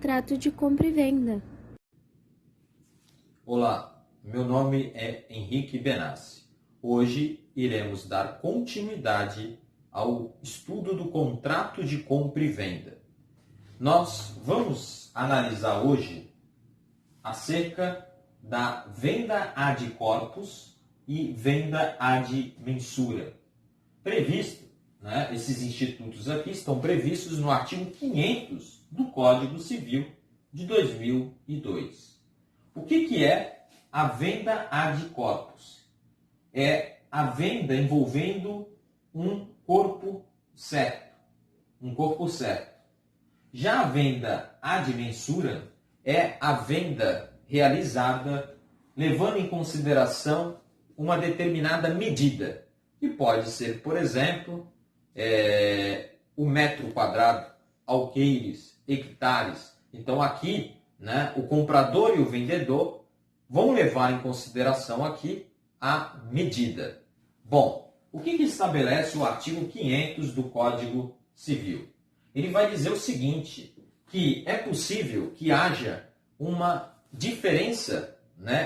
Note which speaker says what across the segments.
Speaker 1: contrato de compra e venda.
Speaker 2: Olá, meu nome é Henrique Benassi. Hoje iremos dar continuidade ao estudo do contrato de compra e venda. Nós vamos analisar hoje acerca da venda ad corpus e venda ad mensura. Previsto, esses institutos aqui estão previstos no artigo 500 do Código Civil de 2002. O que é a venda ad corpus? É a venda envolvendo um corpo certo. Já a venda ad mensura é a venda realizada levando em consideração uma determinada medida, que pode ser, por exemplo, o metro quadrado, alqueires, hectares. Então aqui, o comprador e o vendedor vão levar em consideração aqui a medida. Bom, o que estabelece o artigo 500 do Código Civil? Ele vai dizer o seguinte, que é possível que haja uma diferença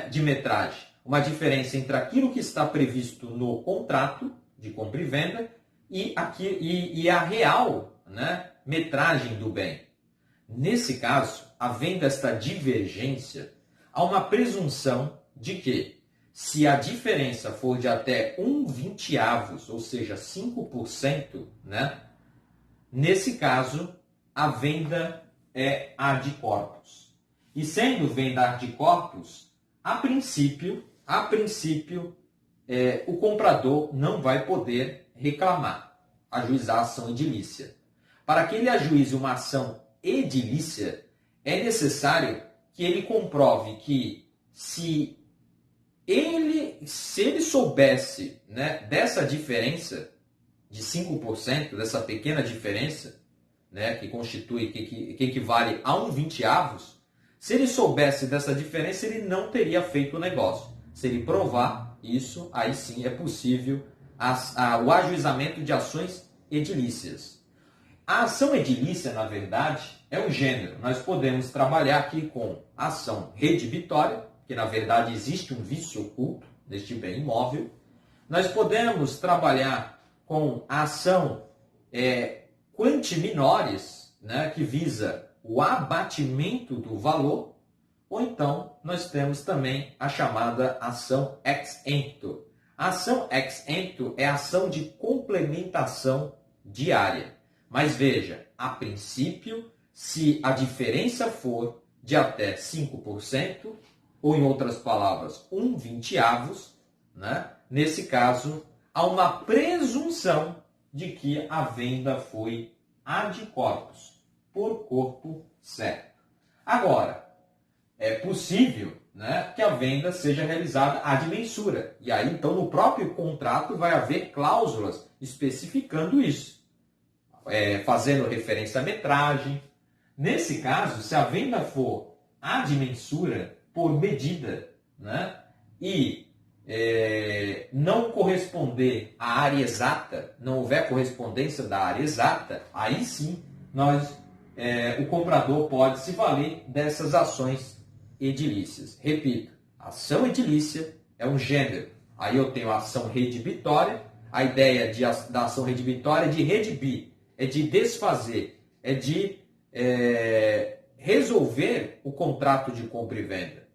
Speaker 2: de metragem, uma diferença entre aquilo que está previsto no contrato de compra e venda e a real metragem do bem. Nesse caso, havendo esta divergência, há uma presunção de que, se a diferença for de até 1/20, ou seja, 5%, nesse caso, a venda é ad corpus. E sendo venda ad corpus, a princípio, o comprador não vai poder reclamar, ajuizar a ação edilícia. Para que ele ajuize uma ação edilícia, é necessário que ele comprove que se ele soubesse dessa diferença de 5%, dessa pequena diferença, que constitui, que equivale a 1/20, se ele soubesse dessa diferença, ele não teria feito o negócio. Se ele provar isso, aí sim é possível o ajuizamento de ações edilícias. A ação edilícia, na verdade, é um gênero. Nós podemos trabalhar aqui com ação redibitória, que na verdade existe um vício oculto neste bem imóvel. Nós podemos trabalhar com a ação quanti minores, que visa o abatimento do valor, ou então nós temos também a chamada ação ex empto. A ação ex empto é a ação de complementação diária. Mas veja, a princípio, se a diferença for de até 5%, ou em outras palavras, 1/20, nesse caso, há uma presunção de que a venda foi ad corpus, por corpo certo. Agora, é possível que a venda seja realizada ad mensura. E aí, então, no próprio contrato vai haver cláusulas especificando isso, fazendo referência à metragem. Nesse caso, se a venda for ad mensura, por medida, e não corresponder à área exata, não houver correspondência da área exata, aí sim o comprador pode se valer dessas ações edilícias. Repito, ação edilícia é um gênero. Aí eu tenho a ação redibitória. A ideia da ação redibitória é de redimir, é de desfazer, é de resolver o contrato de compra e venda,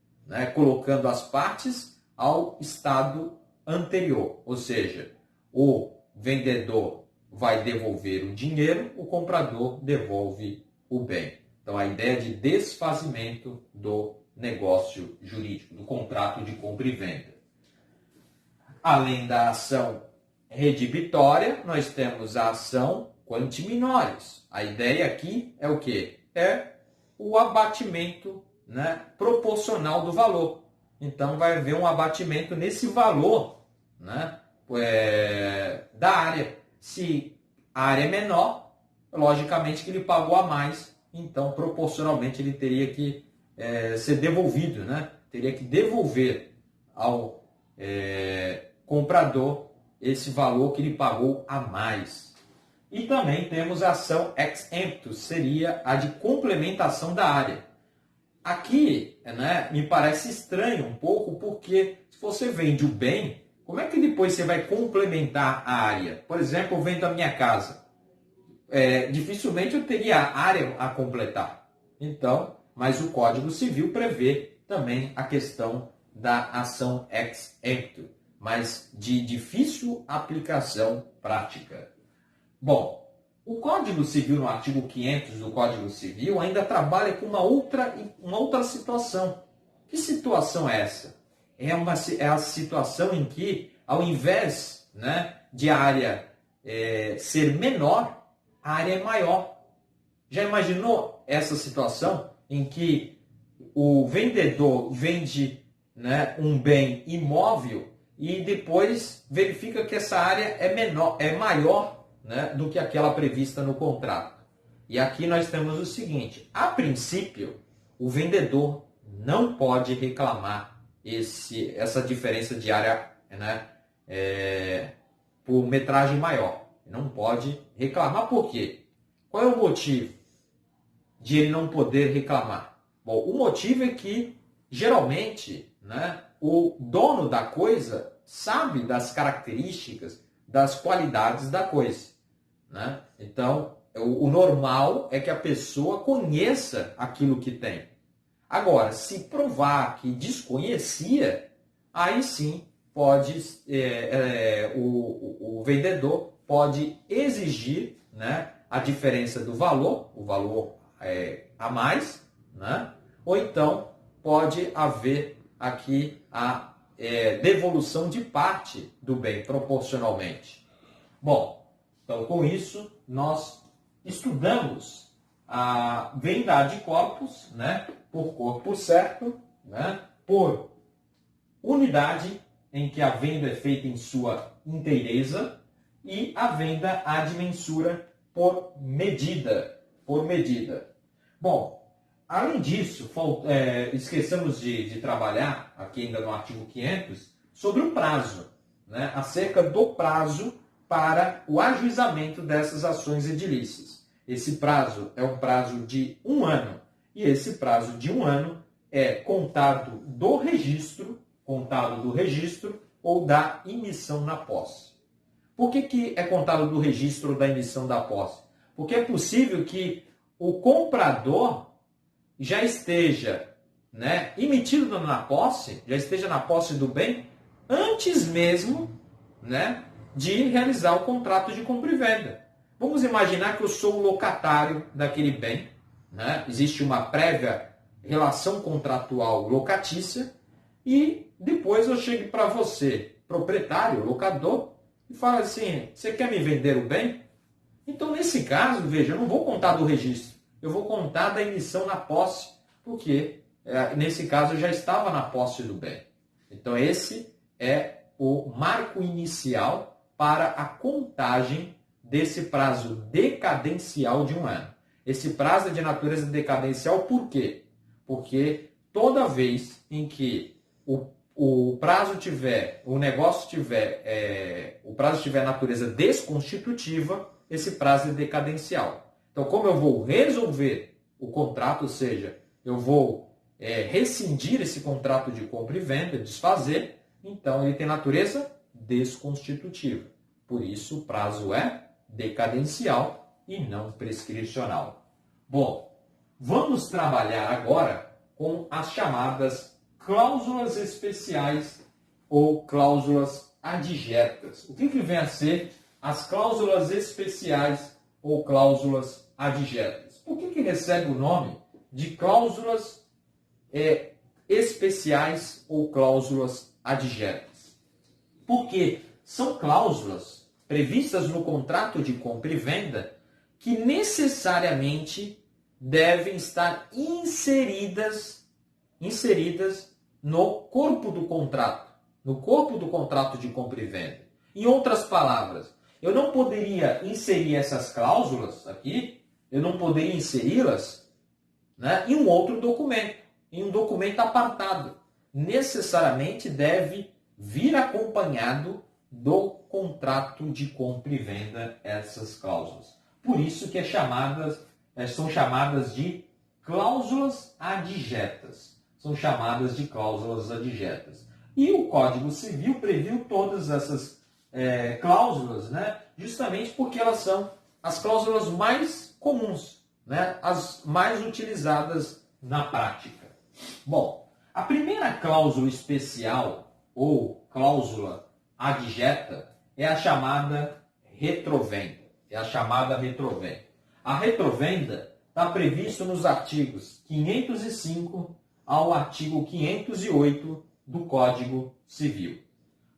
Speaker 2: colocando as partes ao estado anterior. Ou seja, o vendedor vai devolver o dinheiro, o comprador devolve o bem. Então, a ideia de desfazimento do negócio jurídico, do contrato de compra e venda. Além da ação redibitória, nós temos a ação quanti minores. A ideia aqui é o quê? É o abatimento proporcional do valor. Então, vai haver um abatimento nesse valor da área. Se a área é menor, logicamente que ele pagou a mais, então, proporcionalmente, ele teria que ser devolvido, teria que devolver ao comprador esse valor que ele pagou a mais. E também temos a ação ex emptu, seria a de complementação da área. Aqui, né, me parece estranho um pouco, porque se você vende o bem, como é que depois você vai complementar a área? Por exemplo, eu vendo a minha casa. Dificilmente eu teria área a completar. Então, mas o Código Civil prevê também a questão da ação ex emptu, mas de difícil aplicação prática. Bom, o Código Civil, no artigo 500 do Código Civil, ainda trabalha com uma outra situação. Que situação é essa? É a situação em que, ao invés, né, de a área ser menor, a área é maior. Já imaginou essa situação em que o vendedor vende, né, um bem imóvel e depois verifica que essa área é maior, né, do que aquela prevista no contrato? E aqui nós temos o seguinte: a princípio, o vendedor não pode reclamar essa diferença de área, né, por metragem maior. Não pode reclamar. Por quê? Qual é o motivo de ele não poder reclamar? Bom, o motivo é que, geralmente, né, o dono da coisa sabe das características, das qualidades da coisa, né? Então, o normal é que a pessoa conheça aquilo que tem. Agora, se provar que desconhecia, aí sim pode o vendedor pode exigir, né, a diferença do valor, o valor a mais, né? Ou então pode haver aqui a devolução de parte do bem proporcionalmente. Bom, então com isso nós estudamos a venda de corpos, né, por corpo certo, né, por unidade em que a venda é feita em sua inteireza, e a venda ad mensura por medida. Bom, além disso, esquecemos de trabalhar, aqui ainda no artigo 500, sobre o prazo, né, acerca do prazo para o ajuizamento dessas ações edilícias. Esse prazo é um prazo de 1 ano, e esse prazo de 1 ano é contado do registro ou da emissão na posse. Por que é contado do registro ou da emissão da posse? Porque é possível que o comprador já esteja, né, emitido na posse, já esteja na posse do bem, antes mesmo, né, de realizar o contrato de compra e venda. Vamos imaginar que eu sou o locatário daquele bem, né? Existe uma prévia relação contratual locatícia, e depois eu chego para você, proprietário, locador, e falo assim: você quer me vender o bem? Então, nesse caso, veja, eu não vou contar do registro, eu vou contar da emissão na posse, porque nesse caso eu já estava na posse do bem. Então, esse é o marco inicial para a contagem desse prazo decadencial de 1 ano. Esse prazo é de natureza decadencial por quê? Porque toda vez em que o prazo tiver, o negócio tiver, o prazo tiver natureza desconstitutiva, esse prazo é decadencial. Então, como eu vou resolver o contrato, ou seja, eu vou rescindir esse contrato de compra e venda, desfazer, então ele tem natureza desconstitutiva. Por isso, o prazo é decadencial e não prescricional. Bom, vamos trabalhar agora com as chamadas cláusulas especiais ou cláusulas adjetas. O que vem a ser as cláusulas especiais ou cláusulas adjetas? Por que recebe o nome de cláusulas especiais ou cláusulas adjetas? Porque são cláusulas previstas no contrato de compra e venda que necessariamente devem estar inseridas no corpo do contrato de compra e venda. Em outras palavras, eu não poderia inserir essas cláusulas aqui, eu não poderia inseri-las, né, em um outro documento, em um documento apartado. Necessariamente deve vir acompanhado do contrato de compra e venda essas cláusulas. Por isso que são chamadas de cláusulas adjetas. São chamadas de cláusulas adjetas. E o Código Civil previu todas essas cláusulas, né, justamente porque elas são as cláusulas mais comuns, né, as mais utilizadas na prática. Bom, a primeira cláusula especial ou cláusula adjeta é a chamada retrovenda. A retrovenda está prevista nos artigos 505 ao artigo 508 do Código Civil.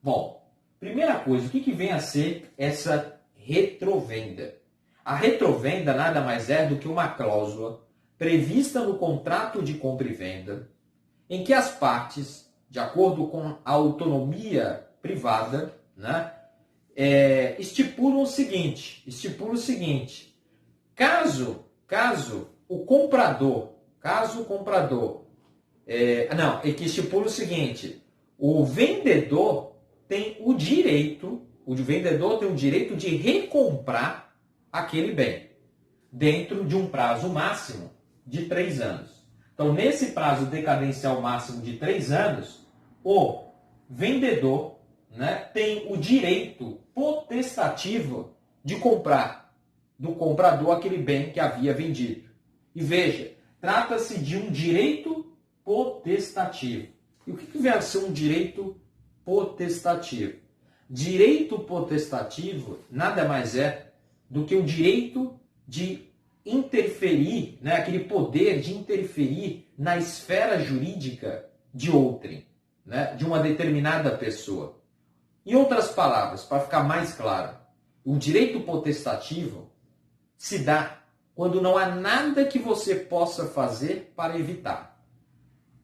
Speaker 2: Bom, primeira coisa, o que vem a ser essa retrovenda? A retrovenda nada mais é do que uma cláusula prevista no contrato de compra e venda, em que as partes, de acordo com a autonomia privada, né, estipula o seguinte, caso o comprador, que estipula o seguinte, o vendedor tem o direito de recomprar aquele bem, dentro de um prazo máximo de 3 anos. Então, nesse prazo decadencial máximo de 3 anos, o vendedor, né, tem o direito potestativo de comprar do comprador aquele bem que havia vendido. E veja, trata-se de um direito potestativo. E o que vem a ser um direito potestativo? Direito potestativo nada mais é do que o direito de interferir, né, aquele poder de interferir na esfera jurídica de outrem, né, de uma determinada pessoa. Em outras palavras, para ficar mais claro, o direito potestativo se dá quando não há nada que você possa fazer para evitar.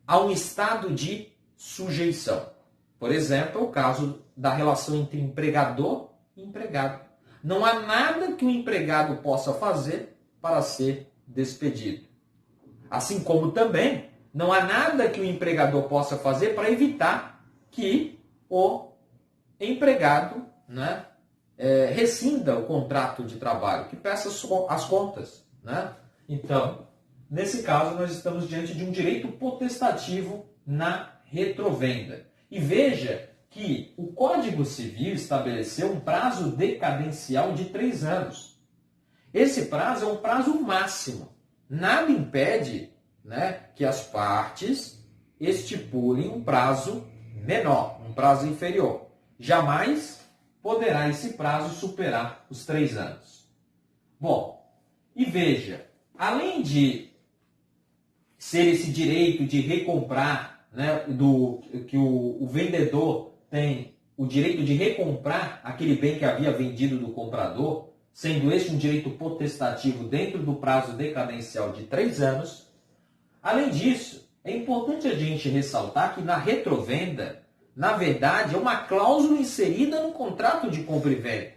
Speaker 2: Há um estado de sujeição. Por exemplo, é o caso da relação entre empregador e empregado. Não há nada que o empregado possa fazer para ser despedido. Assim como também não há nada que o empregador possa fazer para evitar que o empregado, né, rescinda o contrato de trabalho, que peça as contas, né? Então, nesse caso, nós estamos diante de um direito potestativo na retrovenda. E veja que o Código Civil estabeleceu um prazo decadencial de 3 anos. Esse prazo é um prazo máximo. Nada impede, né, que as partes estipulem um prazo menor, um prazo inferior. Jamais poderá esse prazo superar os 3 anos. Bom, e veja, além de ser esse direito de recomprar, né, que o vendedor tem o direito de recomprar aquele bem que havia vendido do comprador, sendo este um direito potestativo dentro do prazo decadencial de 3 anos. Além disso, é importante a gente ressaltar que na retrovenda, na verdade, é uma cláusula inserida no contrato de compra e venda.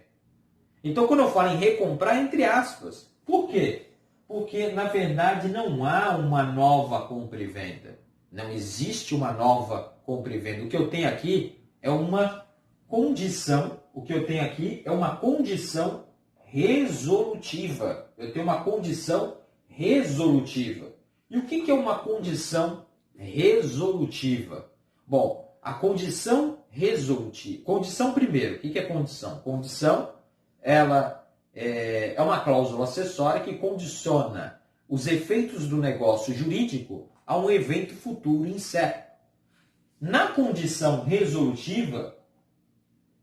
Speaker 2: Então, quando eu falo em recomprar, entre aspas. Por quê? Porque, na verdade, não há uma nova compra e venda. Não existe uma nova compra e venda. O que eu tenho aqui é uma condição. O que eu tenho aqui é uma condição resolutiva. Eu tenho uma condição resolutiva. E o que é uma condição resolutiva? Bom, a condição resolutiva. Condição primeiro. O que é condição? Condição, ela é uma cláusula acessória que condiciona os efeitos do negócio jurídico a um evento futuro incerto. Na condição resolutiva,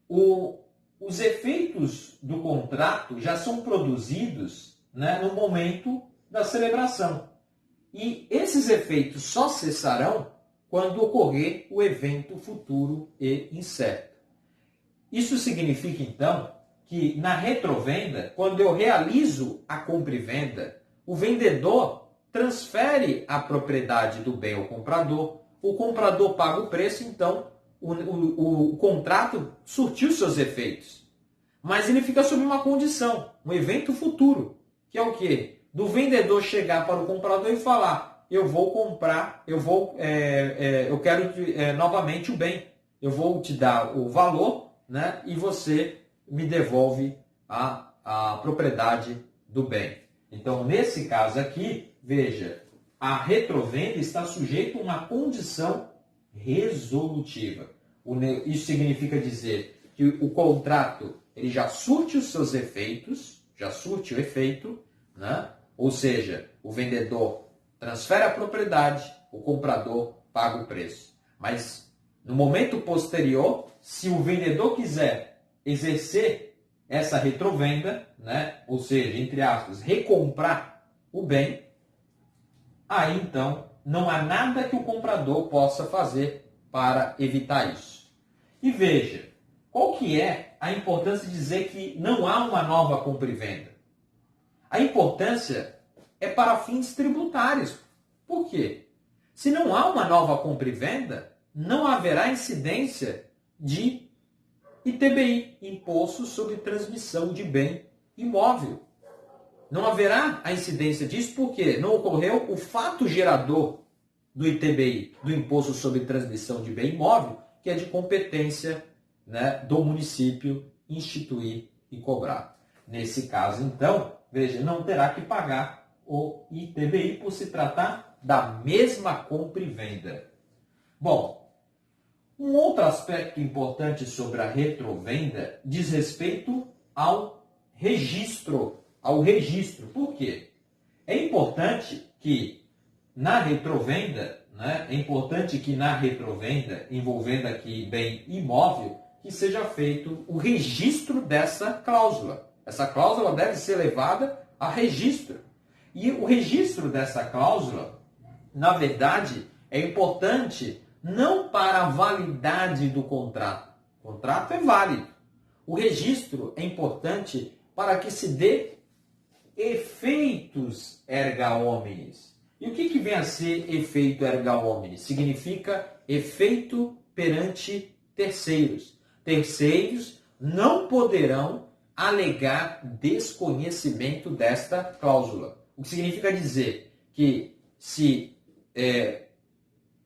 Speaker 2: os efeitos do contrato já são produzidos, né, no momento da celebração. E esses efeitos só cessarão quando ocorrer o evento futuro e incerto. Isso significa, então, que na retrovenda, quando eu realizo a compra e venda, o vendedor transfere a propriedade do bem ao comprador, o comprador paga o preço, então o contrato surtiu seus efeitos. Mas ele fica sob uma condição, um evento futuro, que é o quê? Do vendedor chegar para o comprador e falar, eu vou comprar, eu quero novamente o bem, eu vou te dar o valor, né, e você me devolve a propriedade do bem. Então, nesse caso aqui, veja, a retrovenda está sujeita a uma condição resolutiva. Isso significa dizer que o contrato ele já surte os seus efeitos, já surte o efeito, né? Ou seja, o vendedor transfere a propriedade, o comprador paga o preço. Mas no momento posterior, se o vendedor quiser exercer essa retrovenda, né? Ou seja, entre aspas, recomprar o bem, aí então não há nada que o comprador possa fazer para evitar isso. E veja, qual que é a importância de dizer que não há uma nova compra e venda? A importância é para fins tributários. Por quê? Se não há uma nova compra e venda, não haverá incidência de ITBI, Imposto sobre Transmissão de Bem Imóvel. Não haverá a incidência disso porque não ocorreu o fato gerador do ITBI, do Imposto sobre Transmissão de Bem Imóvel, que é de competência, né, do município instituir e cobrar. Nesse caso, então, veja, não terá que pagar o ITBI por se tratar da mesma compra e venda. Bom, um outro aspecto importante sobre a retrovenda diz respeito ao registro. Por quê? É importante que na retrovenda, né, envolvendo aqui bem imóvel, que seja feito o registro dessa cláusula. Essa cláusula deve ser levada a registro. E o registro dessa cláusula, na verdade, é importante não para a validade do contrato. O contrato é válido. O registro é importante para que se dê efeitos erga omnes. E o que vem a ser efeito erga omnes? Significa efeito perante terceiros. Terceiros não poderão alegar desconhecimento desta cláusula. O que significa dizer que se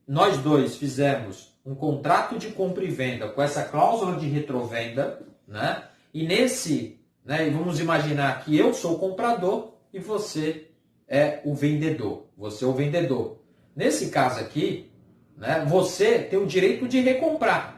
Speaker 2: nós dois fizermos um contrato de compra e venda com essa cláusula de retrovenda, né? E nesse, né, vamos imaginar que eu sou o comprador e você é o vendedor. Você é o vendedor. Nesse caso aqui, né, você tem o direito de recomprar.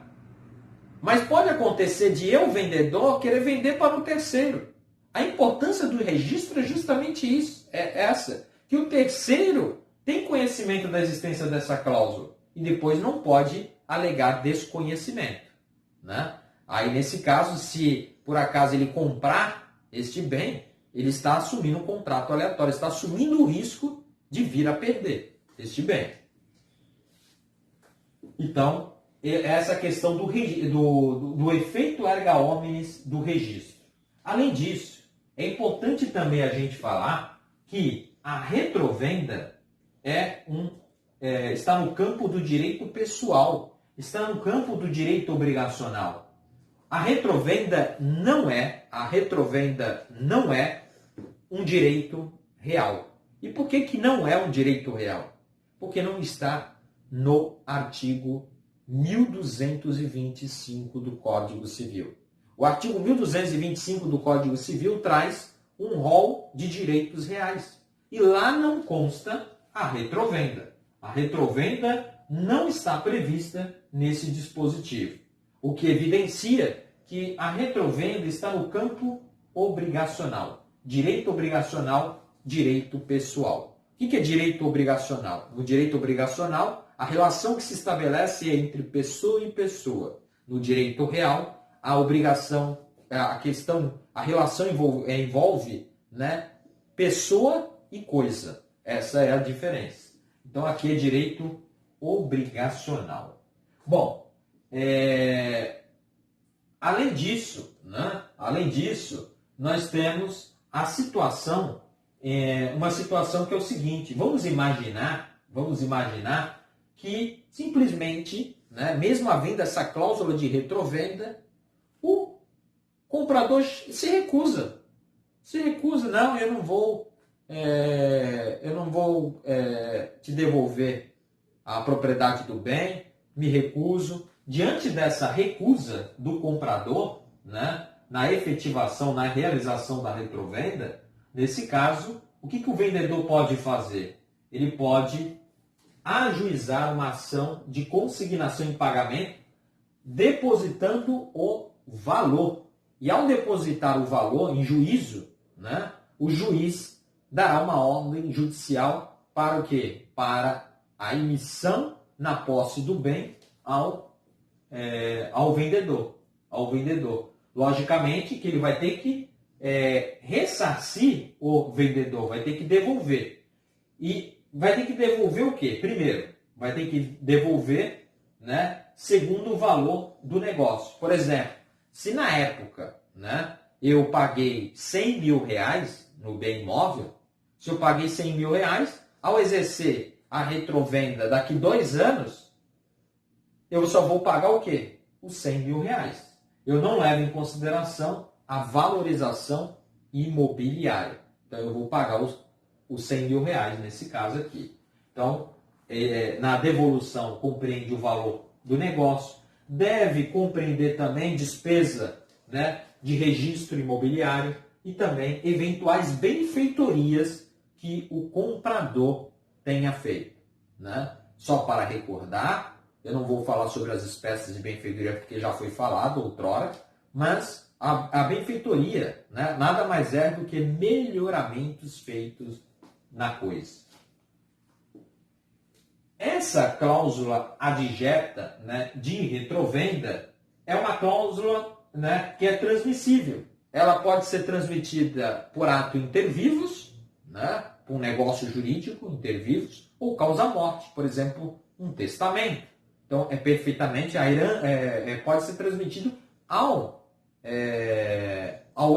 Speaker 2: Mas pode acontecer de eu, vendedor, querer vender para um terceiro. A importância do registro é justamente isso, é essa, que o terceiro tem conhecimento da existência dessa cláusula e depois não pode alegar desconhecimento, né? Aí, nesse caso, se por acaso ele comprar este bem, ele está assumindo um contrato aleatório, está assumindo o risco de vir a perder este bem. Então, essa questão do efeito erga omnes do registro. Além disso, é importante também a gente falar que a retrovenda está no campo do direito pessoal, está no campo do direito obrigacional. A retrovenda não é um direito real. E por que não é um direito real? Porque não está no artigo 1225 do Código Civil. O artigo 1225 do Código Civil traz um rol de direitos reais. E lá não consta a retrovenda. A retrovenda não está prevista nesse dispositivo. O que evidencia que a retrovenda está no campo obrigacional. Direito obrigacional, direito pessoal. O que é direito obrigacional? No direito obrigacional, a relação que se estabelece é entre pessoa e pessoa. No direito real, a relação envolve, né, pessoa e coisa. Essa é a diferença. Então, aqui é direito obrigacional. Bom, além disso, nós temos a situação, uma situação que é o seguinte: vamos imaginar que simplesmente, né, mesmo havendo essa cláusula de retrovenda, o comprador se recusa. Não, eu não vou te devolver a propriedade do bem, me recuso, diante dessa recusa do comprador, né, na efetivação, na realização da retrovenda, nesse caso, o que o vendedor pode fazer? Ele pode ajuizar uma ação de consignação em pagamento, depositando o valor. E ao depositar o valor em juízo, né, o juiz dará uma ordem judicial para o quê? Para a emissão na posse do bem ao vendedor. Logicamente que ele vai ter que ressarcir o vendedor, vai ter que devolver. E vai ter que devolver o quê? Primeiro, vai ter que devolver, né, segundo o valor do negócio. Por exemplo, se na época, né, eu paguei 100 mil reais no bem imóvel, se eu paguei 100 mil reais, ao exercer a retrovenda daqui 2 anos, eu só vou pagar o quê? Os 100 mil reais. Eu não levo em consideração a valorização imobiliária. Então, eu vou pagar os 100 mil reais nesse caso aqui. Então, na devolução, compreende o valor do negócio, deve compreender também despesa, né, de registro imobiliário e também eventuais benfeitorias que o comprador tenha feito, né? Só para recordar, eu não vou falar sobre as espécies de benfeitoria porque já foi falado outrora, mas a benfeitoria, né, nada mais é do que melhoramentos feitos na coisa. Essa cláusula adjeta, né, de retrovenda é uma cláusula, né, que é transmissível. Ela pode ser transmitida por ato inter vivos, né, por um negócio jurídico inter vivos, ou causa-morte, por exemplo, um testamento. Então, é perfeitamente, pode ser transmitido ao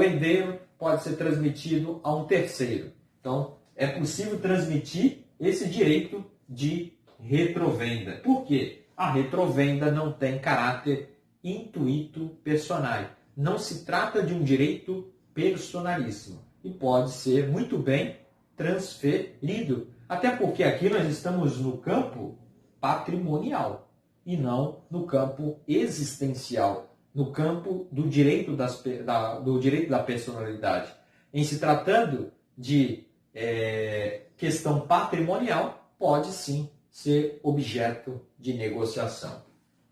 Speaker 2: herdeiro, pode ser transmitido a um terceiro. Então, é possível transmitir esse direito de retrovenda. Por quê? A retrovenda não tem caráter intuito personal. Não se trata de um direito personalíssimo e pode ser muito bem transferido. Até porque aqui nós estamos no campo patrimonial e não no campo existencial, no campo do direito, do direito da personalidade. Em se tratando de questão patrimonial, pode sim ser objeto de negociação.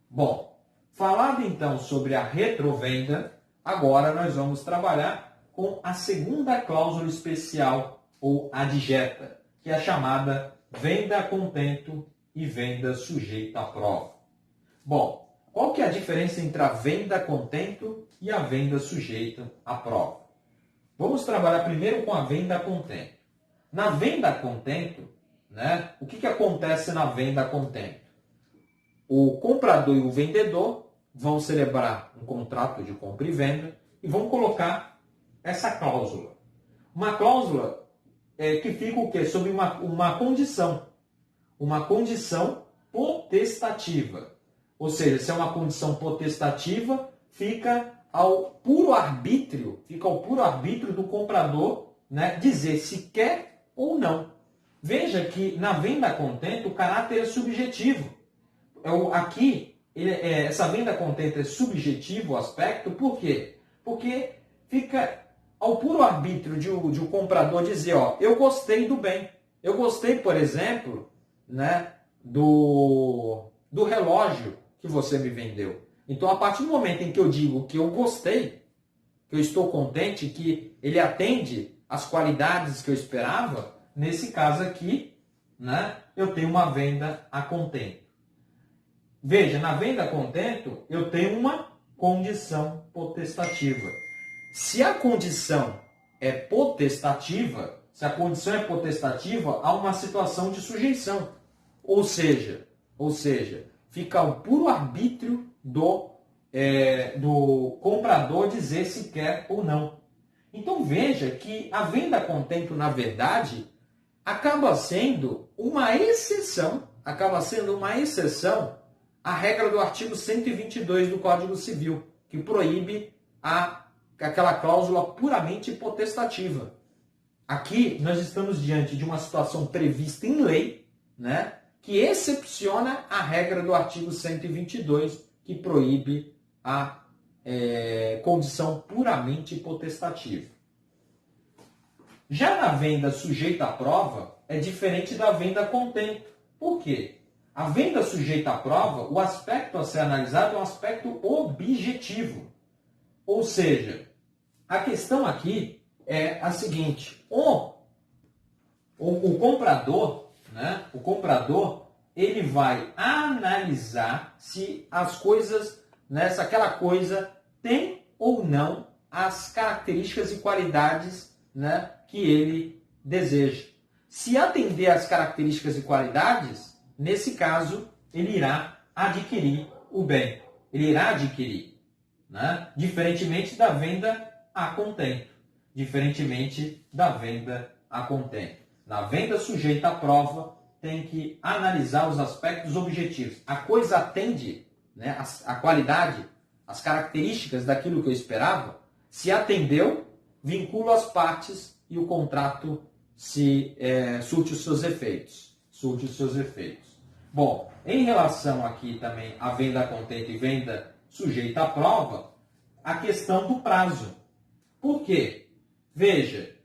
Speaker 2: Bom, falado então sobre a retrovenda, agora nós vamos trabalhar com a segunda cláusula especial ou adjeta, que é a chamada venda a contento e venda sujeita à prova. Bom, qual que é a diferença entre a venda a contento e a venda sujeita à prova? Vamos trabalhar primeiro com a venda a contento. Na venda a contento, né, o que acontece na venda a contento? O comprador e o vendedor vão celebrar um contrato de compra e venda e vão colocar essa cláusula. Uma cláusula que fica o quê? Sob uma condição. Uma condição potestativa. Ou seja, se é uma condição potestativa, fica ao puro arbítrio do comprador, né, dizer se quer ou não. Veja que na venda a contento o caráter é subjetivo. Aqui, essa venda a contento é subjetivo o aspecto, por quê? Porque fica ao puro arbítrio de um comprador dizer, ó, eu gostei do bem. Eu gostei, por exemplo, né, do relógio que você me vendeu. Então, a partir do momento em que eu digo que eu gostei, que eu estou contente, que ele atende às qualidades que eu esperava, nesse caso aqui, né, eu tenho uma venda a contento. Veja, na venda a contento, eu tenho uma condição potestativa. Se a condição é potestativa, há uma situação de sujeição. Ou seja, fica ao puro arbítrio do comprador dizer se quer ou não. Então veja que a venda a contento, na verdade, acaba sendo uma exceção à regra do artigo 122 do Código Civil, que proíbe aquela cláusula puramente potestativa. Aqui nós estamos diante de uma situação prevista em lei, né, que excepciona a regra do artigo 122, que proíbe a condição puramente potestativa. Já na venda sujeita à prova, é diferente da venda contento. Por quê? A venda sujeita à prova, o aspecto a ser analisado é um aspecto objetivo. Ou seja, a questão aqui é a seguinte: o comprador, né, ele vai analisar se as coisas, né, se aquela coisa tem ou não as características e qualidades, né, que ele deseja. Se atender às características e qualidades, nesse caso, ele irá adquirir o bem. Ele irá adquirir, né? Diferentemente da venda a contento. Diferentemente da venda a contento. Na venda sujeita à prova, tem que analisar os aspectos objetivos. A coisa atende, né, a qualidade, as características daquilo que eu esperava. Se atendeu, vinculo as partes e o contrato surte os seus efeitos. Bom, em relação aqui também a venda a contento e venda sujeita à prova, a questão do prazo. Por quê? Veja,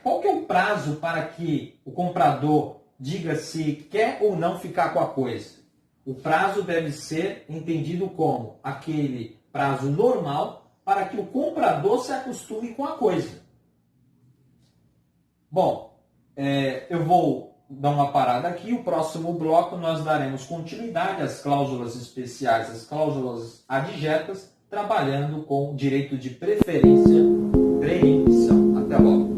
Speaker 2: qual que é o prazo para que o comprador diga se quer ou não ficar com a coisa? O prazo deve ser entendido como aquele prazo normal para que o comprador se acostume com a coisa. Bom, eu vou dar uma parada aqui. O próximo bloco nós daremos continuidade às cláusulas especiais, às cláusulas adjetas, trabalhando com direito de preferência, preempção. Até logo.